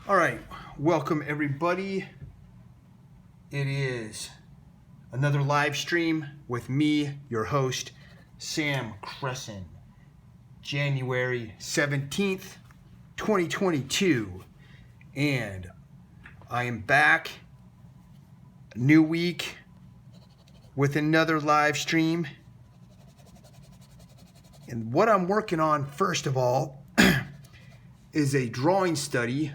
All right, welcome everybody. It is another live stream with me, your host, Sam Crescent. January 17th, 2022. And I am back, a new week, with another live stream. And what I'm working on, first of all, is a drawing study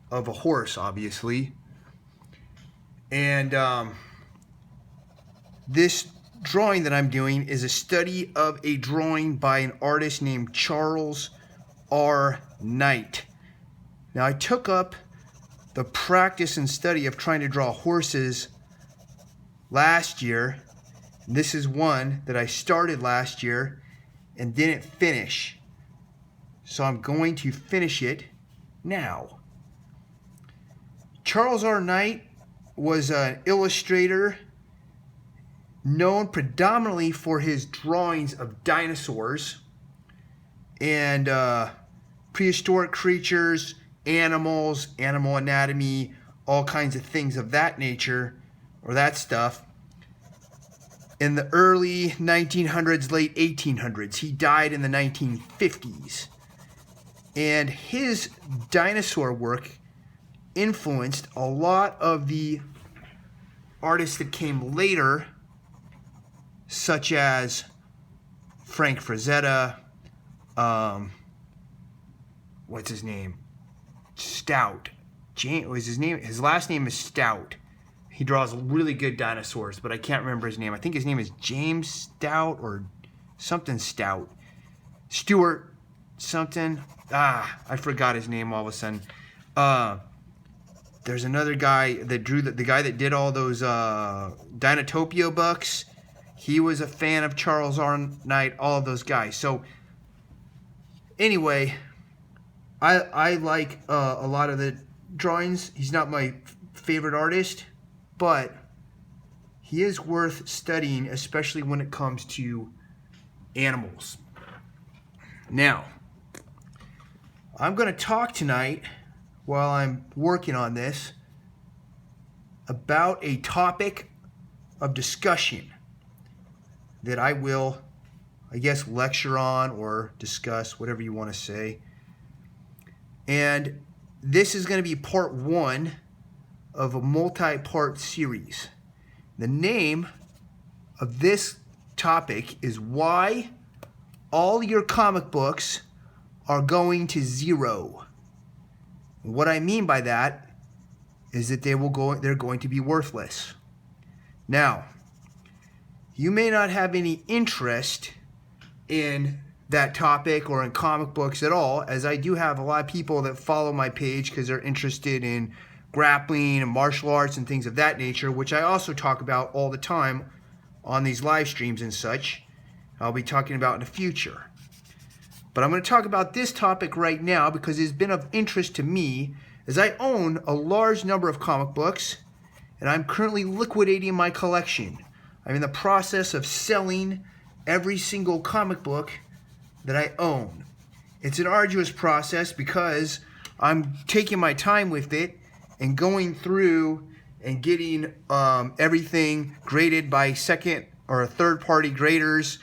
of a horse, obviously. And this drawing that I'm doing is a study of a drawing by an artist named Charles R. Knight. Now, I took up the practice and study of trying to draw horses last year. This is one that I started last year and didn't finish. So I'm going to finish it now. Charles R. Knight was an illustrator known predominantly for his drawings of dinosaurs and prehistoric creatures, animals, animal anatomy, all kinds of things of that nature, or that stuff. In the early 1900s, late 1800s. He died in the 1950s. And his dinosaur work influenced a lot of the artists that came later, such as Frank Frazetta, what's his name? Stout. Was his name? His last name is Stout. He draws really good dinosaurs, but I can't remember his name. I think his name is James Stout or something Stout. Stuart something. I forgot his name all of a sudden. There's another guy that drew the guy that did all those Dinotopia books. He was a fan of Charles R. Knight, all of those guys. So anyway, I like a lot of the drawings. He's not my favorite artist, but he is worth studying, especially when it comes to animals. Now, I'm going to talk tonight, while I'm working on this, about a topic of discussion that I will, I guess, lecture on or discuss, whatever you want to say. And this is going to be part one of a multi-part series. The name of this topic is why all your comic books are going to zero. What I mean by that is that they're going to be worthless. Now, you may not have any interest in that topic or in comic books at all, as I do have a lot of people that follow my page because they're interested in grappling and martial arts and things of that nature, which I also talk about all the time on these live streams and such. I'll be talking about in the future. But I'm going to talk about this topic right now because it's been of interest to me, as I own a large number of comic books and I'm currently liquidating my collection. I'm in the process of selling every single comic book that I own. It's an arduous process because I'm taking my time with it and going through and getting everything graded by second or third party graders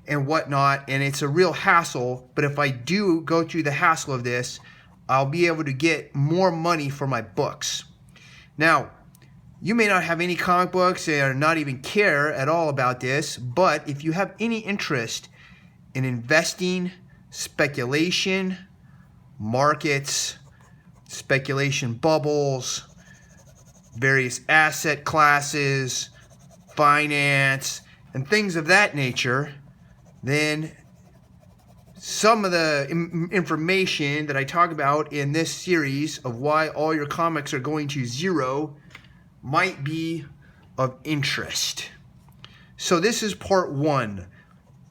and whatnot, and it's a real hassle. But if I do go through the hassle of this, I'll be able to get more money for my books. Now, you may not have any comic books or not even care at all about this, but if you have any interest in investing, speculation, markets, speculation bubbles, various asset classes, finance, and things of that nature, then some of the information that I talk about in this series of why all your comics are going to zero might be of interest. So this is part one,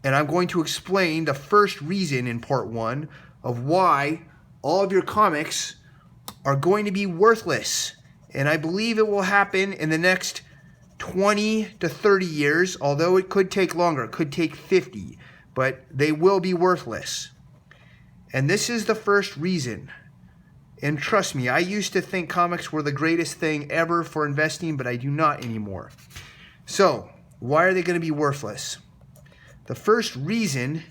and I'm going to explain the first reason in part one of why all of your comics are going to be worthless. And I believe it will happen in the next 20 to 30 years, although it could take longer. It could take 50, but they will be worthless. And this is the first reason And trust me, I used to think comics were the greatest thing ever for investing, but I do not anymore. So, why are they going to be worthless? The first reason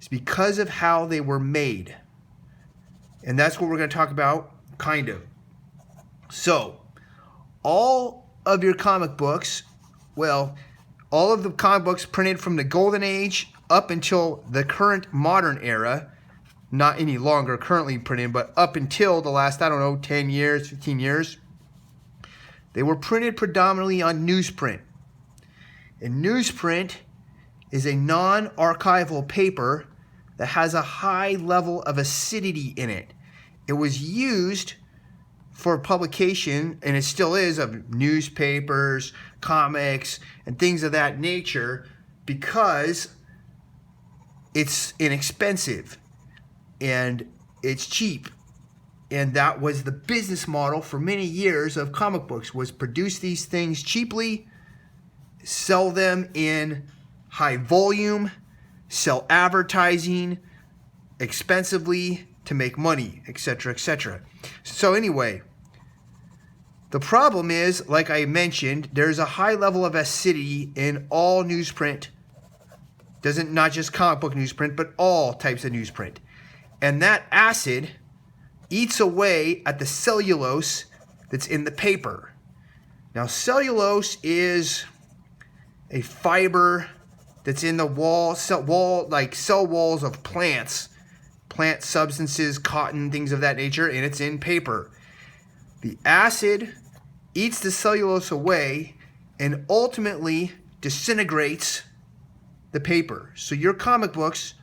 is because of how they were made. And that's what we're going to talk about, kind of. So, all of your comic books, well, all of the comic books printed from the Golden Age up until the current modern era, not any longer currently printed, but up until the last, 10 years, 15 years, they were printed predominantly on newsprint. And newsprint is a non-archival paper that has a high level of acidity in it. It was used for publication, and it still is, of newspapers, comics, and things of that nature, because it's inexpensive and it's cheap. And that was the business model for many years of comic books, was produce these things cheaply, sell them in high volume, sell advertising expensively to make money, etc., etc. So anyway, the problem is, like I mentioned, there's a high level of acidity in all newsprint. Not just comic book newsprint, but all types of newsprint. And that acid eats away at the cellulose that's in the paper. Now, cellulose is a fiber that's in the cell walls of plants, plant substances, cotton, things of that nature, and it's in paper. The acid eats the cellulose away and ultimately disintegrates the paper. So your comic books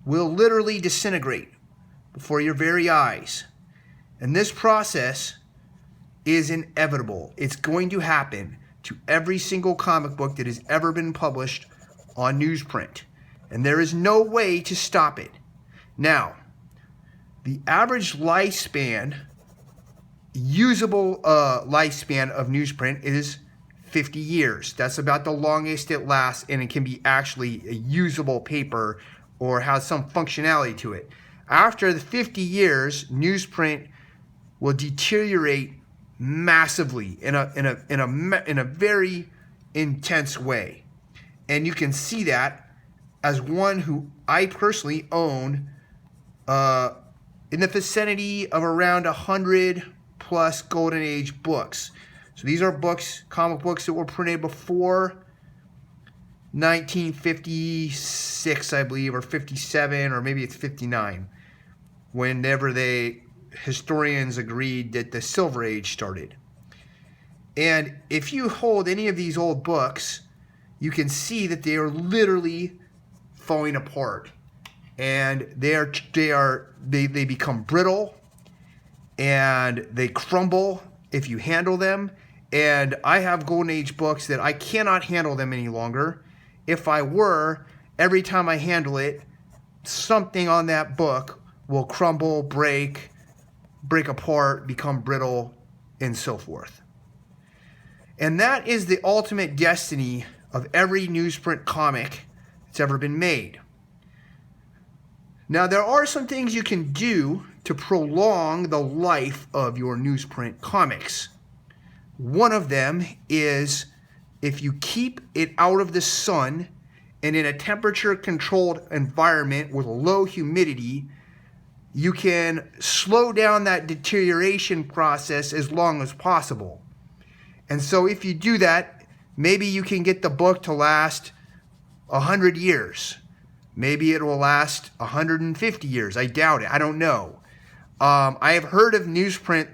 will literally disintegrate before your very eyes. And this process is inevitable. It's going to happen to every single comic book that has ever been published on newsprint. And there is no way to stop it. Now, the average lifespan, usable lifespan of newsprint is 50 years. That's about the longest it lasts, and it can be actually a usable paper or has some functionality to it. After the 50 years, newsprint will deteriorate massively in a very intense way. And you can see that as one who I personally own in the vicinity of around 100 plus Golden Age books. So these are books, comic books that were printed before 1956, I believe, or 57, or maybe it's 59, whenever historians agreed that the Silver Age started. And if you hold any of these old books, you can see that they are literally falling apart, and they become brittle, and they crumble if you handle them. And I have Golden Age books that I cannot handle them any longer. If I were, every time I handle it, something on that book will crumble, break apart, become brittle, and so forth. And that is the ultimate destiny of every newsprint comic that's ever been made. Now, there are some things you can do to prolong the life of your newsprint comics. One of them is, if you keep it out of the sun and in a temperature-controlled environment with low humidity, you can slow down that deterioration process as long as possible. And so if you do that, maybe you can get the book to last 100 years. Maybe it will last 150 years. I doubt it. I don't know. I have heard of newsprint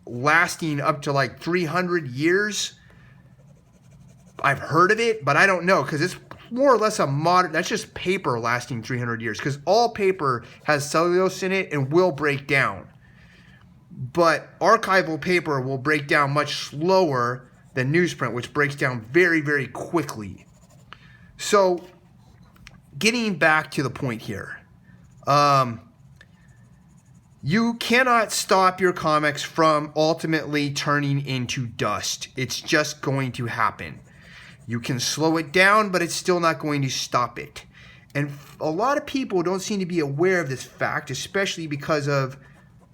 lasting up to like 300 years. I've heard of it, but I don't know, because it's more or less a modern, that's just paper lasting 300 years, because all paper has cellulose in it and will break down. But archival paper will break down much slower than newsprint, which breaks down very, very quickly. So, getting back to the point here, you cannot stop your comics from ultimately turning into dust. It's just going to happen. You can slow it down, but it's still not going to stop it. And a lot of people don't seem to be aware of this fact, especially because of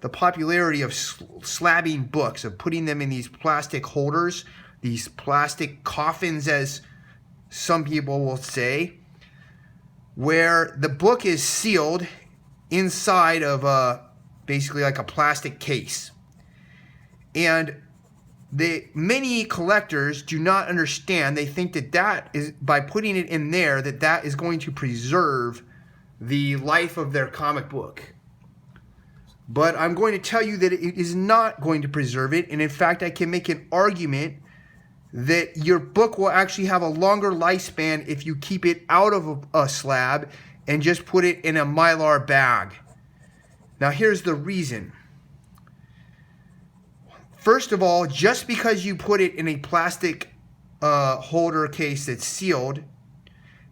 the popularity of slabbing books, of putting them in these plastic holders, these plastic coffins, as some people will say, where the book is sealed inside of basically like a plastic case. And many collectors do not understand. They think that is, by putting it in there, that is going to preserve the life of their comic book. But I'm going to tell you that it is not going to preserve it. And in fact, I can make an argument that your book will actually have a longer lifespan if you keep it out of a slab and just put it in a Mylar bag. Now, here's the reason. First of all, just because you put it in a plastic holder case that's sealed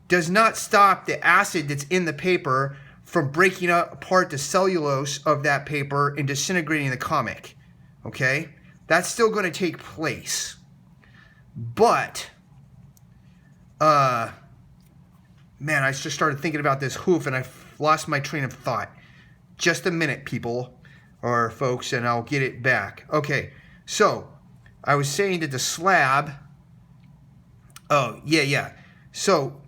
does not stop the acid that's in the paper from breaking apart the cellulose of that paper and disintegrating the comic. Okay? That's still going to take place. But, man, I just started thinking about this hoof and I lost my train of thought. Just a minute, people, or folks, and I'll get it back. Okay, so I was saying that the slab, so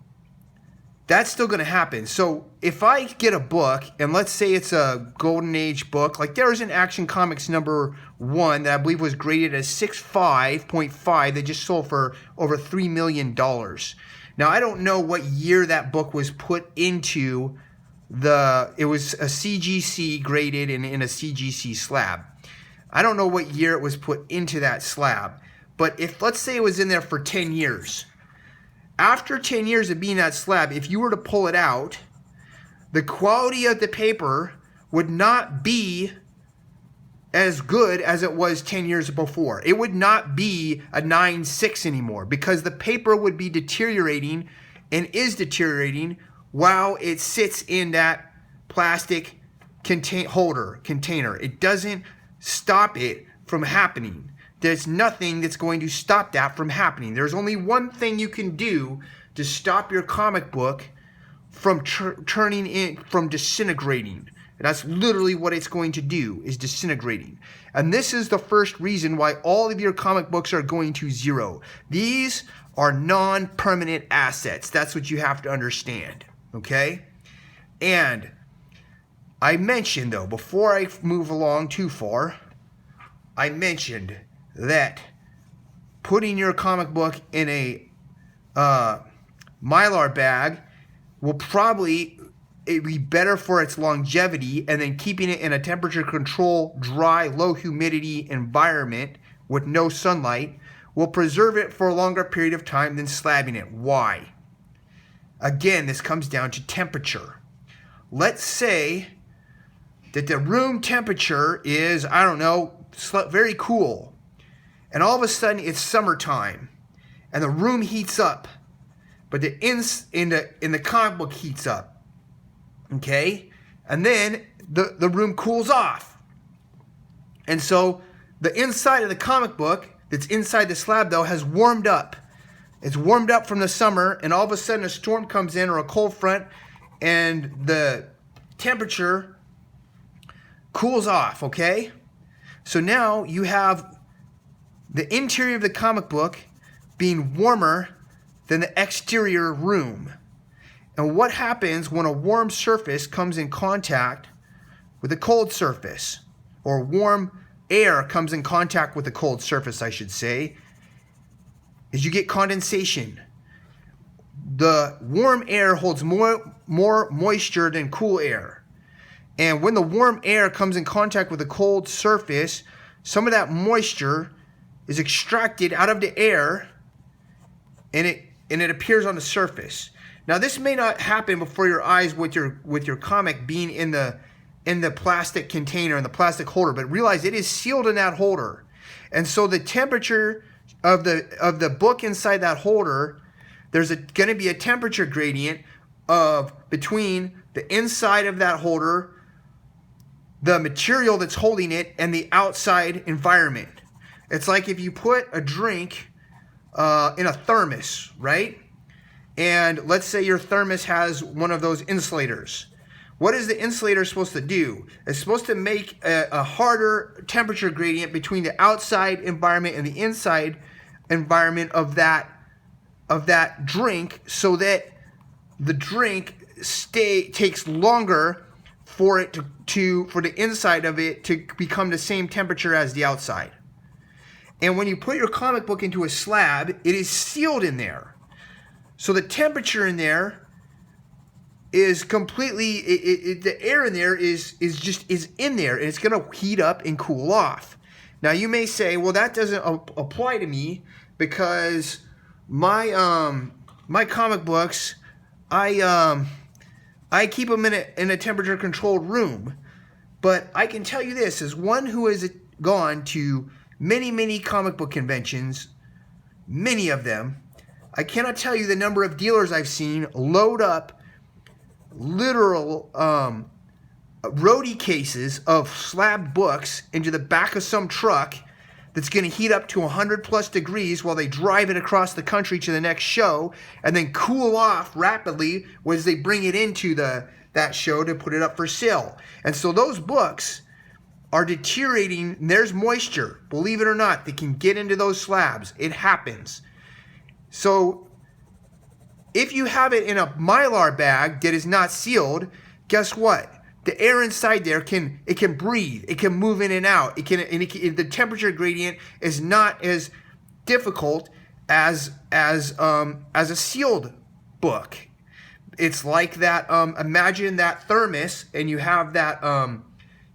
that's still going to happen. So if I get a book, and let's say it's a Golden Age book, like there was an Action Comics #1 that I believe was graded as 6.5 that just sold for over $3 million. Now, I don't know what year that book was put into it was a CGC graded and in a CGC slab. I don't know what year it was put into that slab, but if, let's say it was in there for 10 years, after 10 years of being in that slab, if you were to pull it out, the quality of the paper would not be as good as it was 10 years before. It would not be a 9.6 anymore because the paper would be deteriorating and is deteriorating while it sits in that plastic container. It doesn't stop it from happening. There's nothing that's going to stop that from happening. There's only one thing you can do to stop your comic book from from disintegrating. And that's literally what it's going to do, is disintegrating. And this is the first reason why all of your comic books are going to zero. These are non-permanent assets. That's what you have to understand. Okay? And I mentioned, though, before I move along too far, I mentioned that putting your comic book in a Mylar bag will probably be better for its longevity, and then keeping it in a temperature control, dry, low humidity environment with no sunlight will preserve it for a longer period of time than slabbing it. Why? Again, this comes down to temperature. Let's say that the room temperature is, I don't know, very cool. And all of a sudden it's summertime and the room heats up, but the in the comic book heats up. Okay? And then the room cools off. And so the inside of the comic book that's inside the slab, though, has warmed up. It's warmed up from the summer, and all of a sudden a storm comes in or a cold front and the temperature cools off, okay? So now you have the interior of the comic book being warmer than the exterior room. And what happens when a warm surface comes in contact with a cold surface, or warm air comes in contact with a cold surface, I should say, is you get condensation. The warm air holds more moisture than cool air. And when the warm air comes in contact with a cold surface, some of that moisture is extracted out of the air and it appears on the surface. Now, this may not happen before your eyes with your comic being in the plastic container, in the plastic holder, but realize it is sealed in that holder. And so the temperature of the book inside that holder, there's going to be a temperature gradient of between the inside of that holder, the material that's holding it, and the outside environment. It's like if you put a drink in a thermos, right? And let's say your thermos has one of those insulators. what is the insulator supposed to do? It's supposed to make a harder temperature gradient between the outside environment and the inside environment of that drink, so that the drink takes longer for it for the inside of it to become the same temperature as the outside. And when you put your comic book into a slab, it is sealed in there. So the temperature in there is completely, the air in there is in there, and it's going to heat up and cool off. Now you may say, well, that doesn't apply to me, because my comic books, I keep them in a temperature controlled room. But I can tell you this, as one who has gone to many comic book conventions, many of them, I cannot tell you the number of dealers I've seen load up literal roadie cases of slab books into the back of some truck that's going to heat up to 100+ degrees while they drive it across the country to the next show, and then cool off rapidly as they bring it into that show to put it up for sale. And so those books are deteriorating. There's moisture, believe it or not, that can get into those slabs. It happens. So if you have it in a Mylar bag that is not sealed, guess what? The air inside there can breathe. It can move in and out. The temperature gradient is not as difficult as a sealed book. It's like that. Imagine that thermos, and you have that.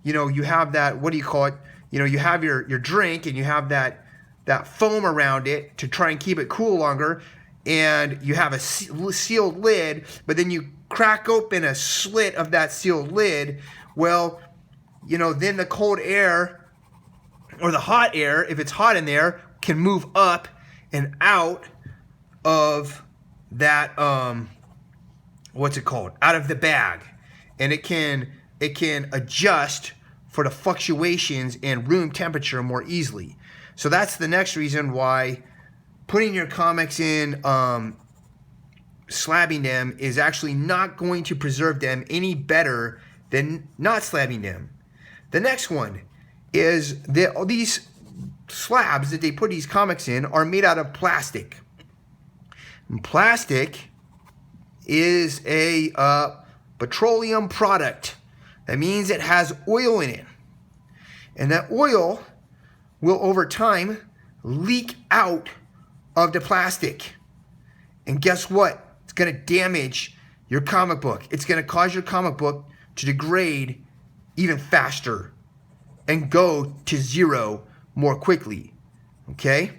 You have that. What do you call it? You have your drink, and you have that foam around it to try and keep it cool longer. And you have a sealed lid, but then you crack open a slit of that sealed lid. Well, then the cold air or the hot air, if it's hot in there, can move up and out of that, what's it called? Out of the bag. And it can adjust for the fluctuations in room temperature more easily. So that's the next reason why putting your comics in, slabbing them is actually not going to preserve them any better than not slabbing them. The next one is that all these slabs that they put these comics in are made out of plastic. And plastic is a petroleum product. That means it has oil in it. And that oil will over time leak out of the plastic. And guess what? It's going to damage your comic book. It's going to cause your comic book to degrade even faster and go to zero more quickly. Okay?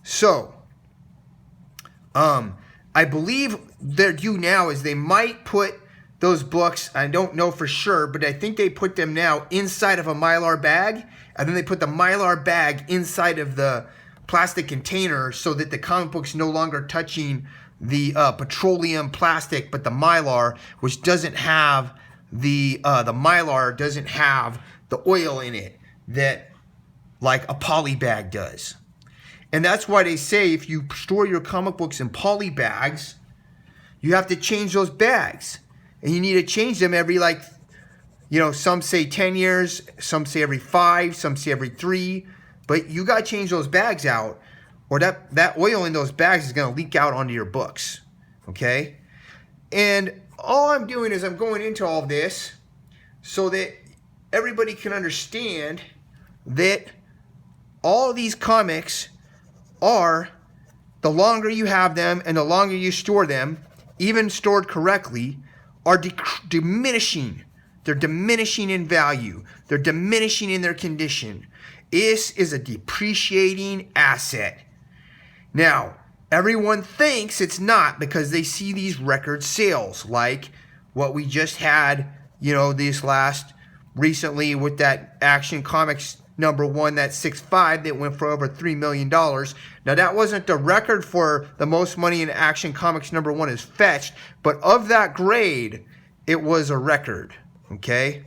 So, I believe they're due now is they might put those books, I don't know for sure, but I think they put them now inside of a Mylar bag, and then they put the Mylar bag inside of the plastic container so that the comic book's no longer touching the petroleum plastic, but the Mylar, which doesn't have the Mylar doesn't have the oil in it that like a poly bag does. And that's why they say if you store your comic books in poly bags, you have to change those bags. And you need to change them every some say 10 years, some say every 5, some say every 3. But you got to change those bags out, or that oil in those bags is going to leak out onto your books. Okay? And all I'm doing is I'm going into all of this so that everybody can understand that all of these comics are, the longer you have them and the longer you store them, even stored correctly, are diminishing. They're diminishing in value. They're diminishing in their condition. This is a depreciating asset. Now, everyone thinks it's not because they see these record sales like what we just had, recently with that Action Comics #1, that 6.5 that went for over $3 million. Now, that wasn't the record for the most money in Action Comics #1 is fetched, but of that grade, it was a record, okay?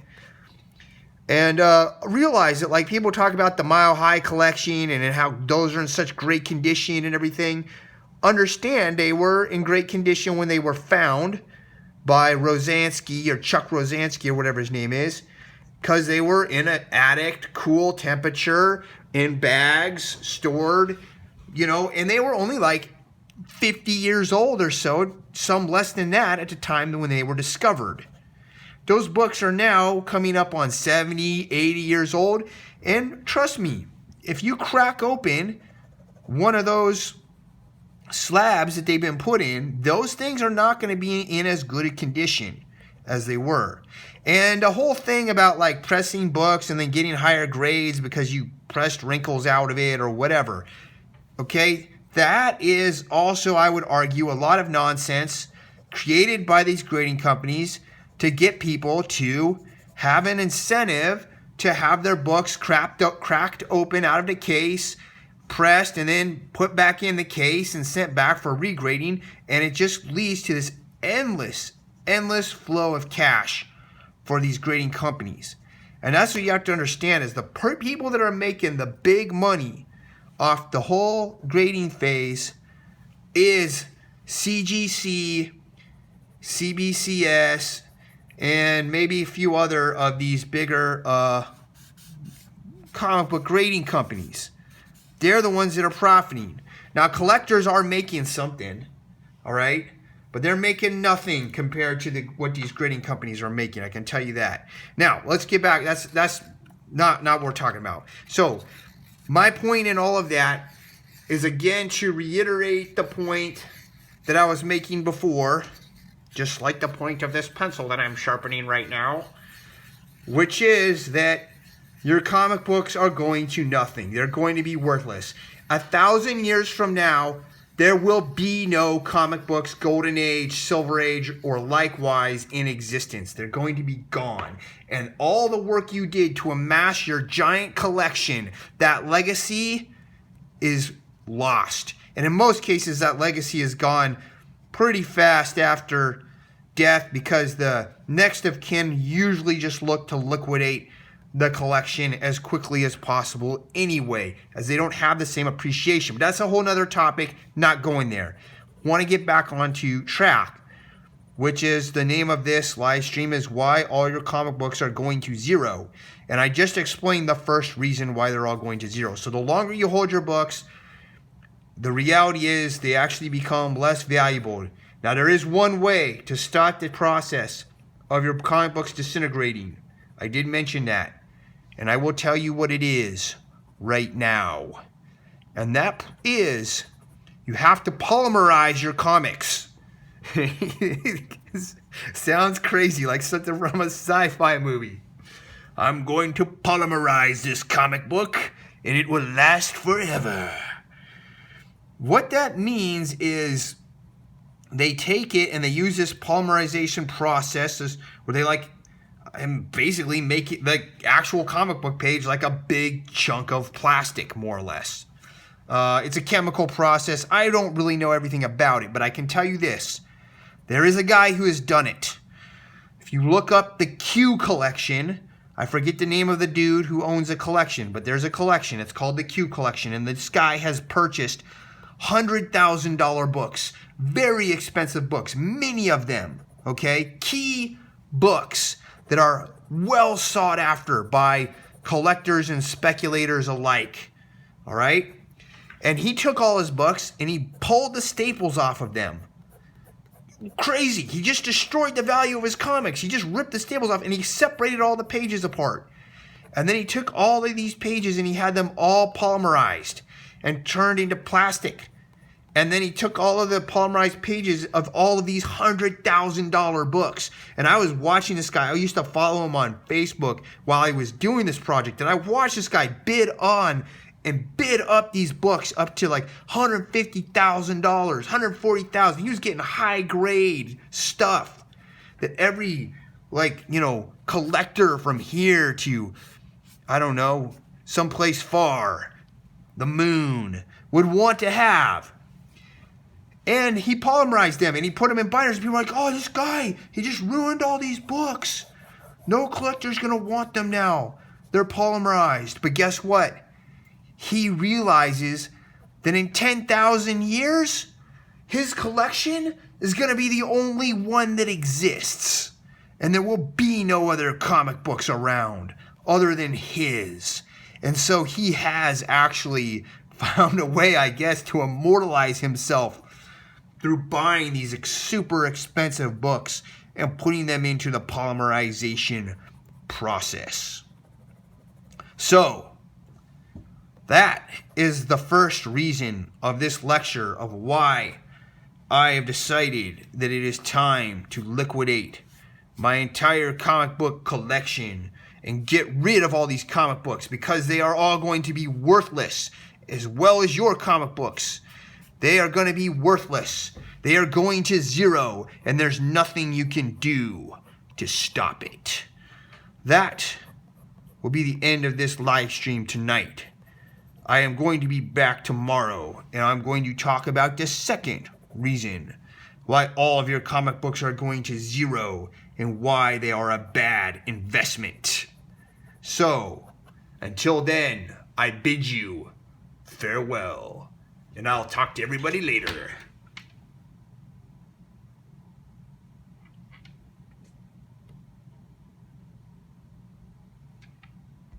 And realize that, like, people talk about the Mile High collection and how those are in such great condition and everything. Understand they were in great condition when they were found, by Rosansky or Chuck Rosansky or whatever his name is, because they were in an attic, cool temperature, in bags, stored, and they were only like 50 years old or so, some less than that at the time when they were discovered. Those books are now coming up on 70, 80 years old, and trust me, if you crack open one of those slabs that they've been put in, those things are not going to be in as good a condition as they were. And the whole thing about like pressing books and then getting higher grades because you pressed wrinkles out of it or whatever, okay, that is also, I would argue, a lot of nonsense created by these grading companies to get people to have an incentive to have their books cracked open out of the case, pressed, and then put back in the case and sent back for regrading. And it just leads to this endless flow of cash for these grading companies. And that's what you have to understand is the people that are making the big money off the whole grading phase is CGC, CBCS, and maybe a few other of these bigger comic book grading companies. They're the ones that are profiting. Now, collectors are making something, all right? But they're making nothing compared to what these grading companies are making. I can tell you that. Now, let's get back. That's not what we're talking about. So, my point in all of that is, again, to reiterate the point that I was making before, just like the point of this pencil that I'm sharpening right now, which is that your comic books are going to nothing. They're going to be worthless. 1,000 years from now, there will be no comic books, Golden Age, Silver Age, or likewise in existence. They're going to be gone. And all the work you did to amass your giant collection, that legacy is lost. And in most cases, that legacy is gone pretty fast after death because the next of kin usually just look to liquidate the collection as quickly as possible anyway, as they don't have the same appreciation. But that's a whole nother topic, not going there. Want to get back onto track, which is the name of this live stream is why all your comic books are going to zero. And I just explained the first reason why they're all going to zero. So the longer you hold your books, the reality is they actually become less valuable. Now there is one way to start the process of your comic books disintegrating. I did mention that. And I will tell you what it is right now. And that is, you have to polymerize your comics. Sounds crazy, like something from a sci-fi movie. I'm going to polymerize this comic book, and it will last forever. What that means is they take it and they use this polymerization process where they and basically make it the actual comic book page like a big chunk of plastic, more or less. It's a chemical process. I don't really know everything about it, but I can tell you this. There is a guy who has done it. If you look up the Q collection, I forget the name of the dude who owns a collection, but there's a collection. It's called the Q collection, and this guy has purchased $100,000 books. Very expensive books, many of them, okay? Key books that are well sought after by collectors and speculators alike, all right? And he took all his books and he pulled the staples off of them. Crazy. He just destroyed the value of his comics. He just ripped the staples off and he separated all the pages apart. And then he took all of these pages and he had them all polymerized and turned into plastic. And then he took all of the polymerized pages of all of these $100,000 books. And I was watching this guy. I used to follow him on Facebook while I was doing this project. And I watched this guy bid on and bid up these books up to like $150,000, $140,000. He was getting high grade stuff that every collector from here to, I don't know, someplace far, the moon, would want to have. And he polymerized them and he put them in binders. People were like, oh, this guy, he just ruined all these books. No collector's going to want them now. They're polymerized. But guess what? He realizes that in 10,000 years, his collection is going to be the only one that exists. And there will be no other comic books around other than his. And so he has actually found a way, I guess, to immortalize himself through buying these super expensive books and putting them into the polymerization process. So, that is the first reason of this lecture of why I have decided that it is time to liquidate my entire comic book collection and get rid of all these comic books, because they are all going to be worthless, as well as your comic books. They are going to be worthless. They are going to zero, and there's nothing you can do to stop it. That will be the end of this live stream tonight. I am going to be back tomorrow, and I'm going to talk about the second reason why all of your comic books are going to zero and why they are a bad investment. So, until then, I bid you farewell, and I'll talk to everybody later.